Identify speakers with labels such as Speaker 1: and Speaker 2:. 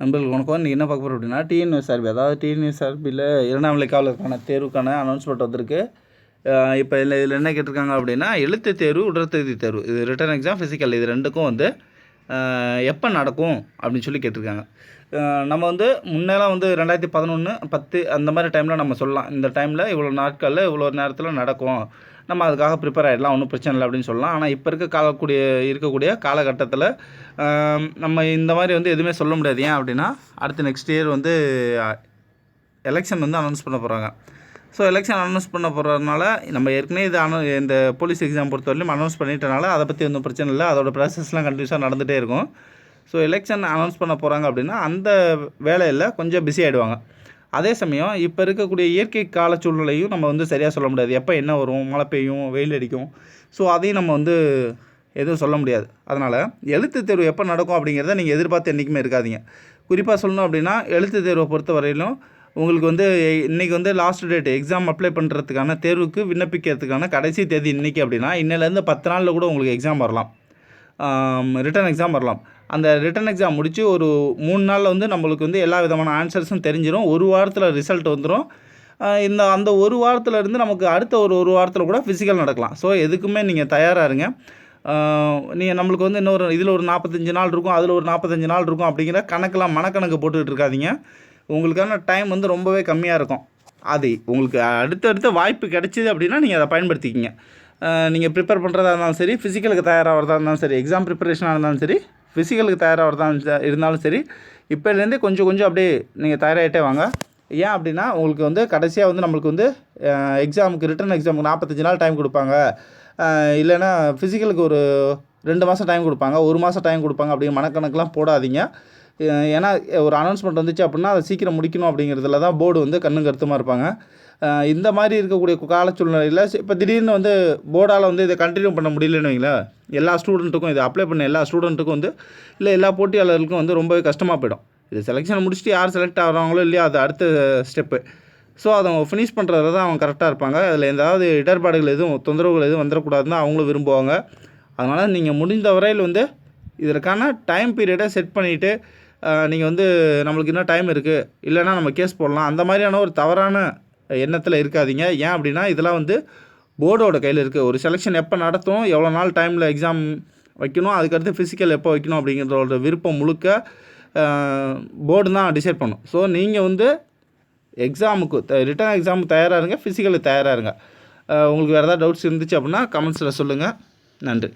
Speaker 1: நண்பர்களுக்கு வணக்கம். இன்றைக்கி என்ன பார்க்க போகிறோம் அப்படின்னா டிஎன்யூஎஸ்ஆர்பி, அதாவது டிஎன்யூஎஸ்ஆர்பியில் 2ஆம் நிலை காவலருக்கான தேர்வுக்கான அனௌன்ஸ்மெண்ட் வந்திருக்கு. இப்போ இதில் என்ன கேட்டிருக்காங்க அப்படின்னா, எழுத்து தேர்வு, உடற்தகுதி தேர்வு, இது ரிட்டன் எக்ஸாம், ஃபிசிக்கல், இது ரெண்டுக்கும் வந்து எப்போ நடக்கும் அப்படின்னு சொல்லி கேட்டிருக்காங்க. நம்ம வந்து முன்னெல்லாம் வந்து 2011, 10 அந்த மாதிரி டைமில் நம்ம சொல்லலாம், இந்த டைமில் இவ்வளோ நாட்களில் இவ்வளோ நேரத்தில் நடக்கும், நம்ம அதுக்காக ப்ரிப்பேர் ஆகிடலாம், ஒன்றும் பிரச்சனை இல்லை அப்படின்னு சொல்லலாம். ஆனால் இப்போ இருக்கக்கூடிய காலகட்டத்தில் நம்ம இந்த மாதிரி வந்து எதுவுமே சொல்ல முடியாது. ஏன் அப்படின்னா, அடுத்து நெக்ஸ்ட் இயர் வந்து எலெக்ஷன் வந்து அனௌன்ஸ் பண்ண போகிறாங்க. ஸோ எலெக்ஷன் அனௌன்ஸ் பண்ண போகிறதுனால நம்ம ஏற்கனவே இந்த போலீஸ் எக்ஸாம் பொறுத்தவரையிலும் அனௌன்ஸ் பண்ணிட்டனால அதை பற்றி ஒன்றும் பிரச்சனை இல்லை, அதோட ப்ராசஸ்லாம் கண்டினியூஸாக நடந்துகிட்டே இருக்கும். ஸோ எலெக்ஷன் அனௌன்ஸ் பண்ண போகிறாங்க அப்படின்னா அந்த வேலையில் கொஞ்சம் பிஸி ஆகிடுவாங்க. அதே சமயம் இப்போ இருக்கக்கூடிய இயற்கை கால சூழ்நிலையும் நம்ம வந்து சரியாக சொல்ல முடியாது. எப்போ என்ன வரும், மழை பெய்யும், வெயில் அடிக்கும், ஸோ அதையும் நம்ம வந்து எதுவும் சொல்ல முடியாது. அதனால் எழுத்து தேர்வு எப்போ நடக்கும் அப்படிங்கிறத நீங்கள் எதிர்பார்த்து என்றைக்குமே இருக்காதீங்க. குறிப்பாக சொல்லணும் அப்படின்னா, எழுத்து தேர்வை பொறுத்த வரையிலும் உங்களுக்கு வந்து இன்றைக்கி வந்து லாஸ்ட் டேட், எக்ஸாம் அப்ளை பண்ணுறதுக்கான தேர்வுக்கு விண்ணப்பிக்கிறதுக்கான கடைசி தேதி இன்றைக்கி அப்படின்னா, இன்னிலேருந்து 10 நாளில் கூட உங்களுக்கு எக்ஸாம் வரலாம், ரிட்டன் எக்ஸாம் வரலாம். அந்த ரிட்டன் எக்ஸாம் முடித்து ஒரு 3 நாளில் வந்து நம்மளுக்கு வந்து எல்லா விதமான ஆன்சர்ஸும் தெரிஞ்சிடும். ஒரு வாரத்தில் ரிசல்ட் வந்துடும். அந்த ஒரு வாரத்தில் இருந்து நமக்கு அடுத்த ஒரு வாரத்தில் கூட ஃபிசிக்கல் நடக்கலாம். ஸோ எதுக்குமே நீங்கள் தயாராக இருங்க. நீங்கள் நம்மளுக்கு வந்து இன்னொரு இதில் ஒரு 45 நாள் இருக்கும், அதில் ஒரு 45 நாள் இருக்கும் அப்படிங்கிற கணக்கெலாம் மனக்கணக்கு போட்டுக்கிட்டு இருக்காதீங்க. உங்களுக்கான டைம் வந்து ரொம்பவே கம்மியாக இருக்கும். அது உங்களுக்கு அடுத்தடுத்த வாய்ப்பு கிடைச்சிது அப்படின்னா நீங்கள் அதை பயன்படுத்திக்கிங்க. நீங்கள் ப்ரிப்பேர் பண்ணுறதா இருந்தாலும் சரி, ஃபிசிக்கலுக்கு தயாராகிறதா இருந்தாலும் சரி, எக்ஸாம் ப்ரிப்பரேஷனாக இருந்தாலும் சரி, ஃபிசிக்கலுக்கு தயாராகிறதா இருந்தாலும் சரி, இப்போலேருந்தே கொஞ்சம் அப்படியே நீங்கள் தயாராகிட்டே வாங்க. ஏன் அப்படின்னா, உங்களுக்கு வந்து கடைசியாக வந்து நம்மளுக்கு வந்து எக்ஸாமுக்கு, ரிட்டன் எக்ஸாமுக்கு 45 நாள் டைம் கொடுப்பாங்க, இல்லைன்னா ஃபிசிக்கலுக்கு ஒரு 2 மாதம் டைம் கொடுப்பாங்க, 1 மாதம் டைம் கொடுப்பாங்க அப்படிங்கிற மனக்கணக்கெலாம் போடாதீங்க. ஏன்னா ஒரு அனௌன்ஸ்மெண்ட் வந்துச்சு அப்படின்னா அதை சீக்கிரம் முடிக்கணும் அப்படிங்கிறதுல தான் போர்டு வந்து கண்ணும் கருத்துமாக இருப்பாங்க. இந்த மாதிரி இருக்கக்கூடிய கால சூழ்நிலையில் இப்போ திடீர்னு வந்து போர்டால் வந்து இதை கண்டினியூ பண்ண முடியலன்னு வைங்களேன், எல்லா ஸ்டூடெண்ட்டுக்கும், இதை அப்ளை பண்ண எல்லா ஸ்டூடெண்ட்டுக்கும் வந்து, இல்லை எல்லா போட்டியாளர்களுக்கும் வந்து ரொம்பவே கஷ்டமாக போயிடும். இது செலெக்ஷனை முடிச்சுட்டு யார் செலக்ட் ஆகிறாங்களோ இல்லையோ அது அடுத்த ஸ்டெப்பு. ஸோ அதை அவங்க ஃபினிஷ் பண்ணுறதுல தான் அவங்க கரெக்டாக இருப்பாங்க. அதில் ஏதாவது இடர்பாடுகள் எதுவும், தொந்தரவுகள் எதுவும் வந்துடக்கூடாதுன்னு அவங்களும் விரும்புவாங்க. அதனால் நீங்கள் முடிந்த வரையில் வந்து இதற்கான டைம் பீரியடை செட் பண்ணிவிட்டு, நீங்கள் வந்து நம்மளுக்கு இன்னும் டைம் இருக்குது, இல்லைனா நம்ம கேஸ் போடலாம், அந்த மாதிரியான ஒரு தவறான எண்ணத்தில் இருக்காதீங்க. ஏன் அப்படின்னா, இதெல்லாம் வந்து போர்டோட கையில் இருக்குது. ஒரு செலெக்ஷன் எப்போ நடத்தும், எவ்வளோ நாள் டைமில் எக்ஸாம் வைக்கணும், அதுக்கடுத்து ஃபிசிக்கல் எப்போ வைக்கணும் அப்படிங்கிறதோட விருப்பம் முழுக்க போர்டு தான் டிசைட் பண்ணும். ஸோ நீங்கள் வந்து எக்ஸாமுக்கு, ரிட்டன் எக்ஸாமுக்கு தயாராக இருங்க, ஃபிசிக்கலுக்கு தயாராக இருங்க. உங்களுக்கு வேறு ஏதாவது டவுட்ஸ் இருந்துச்சு அப்படின்னா கமெண்ட்ஸில் சொல்லுங்கள். நன்றி.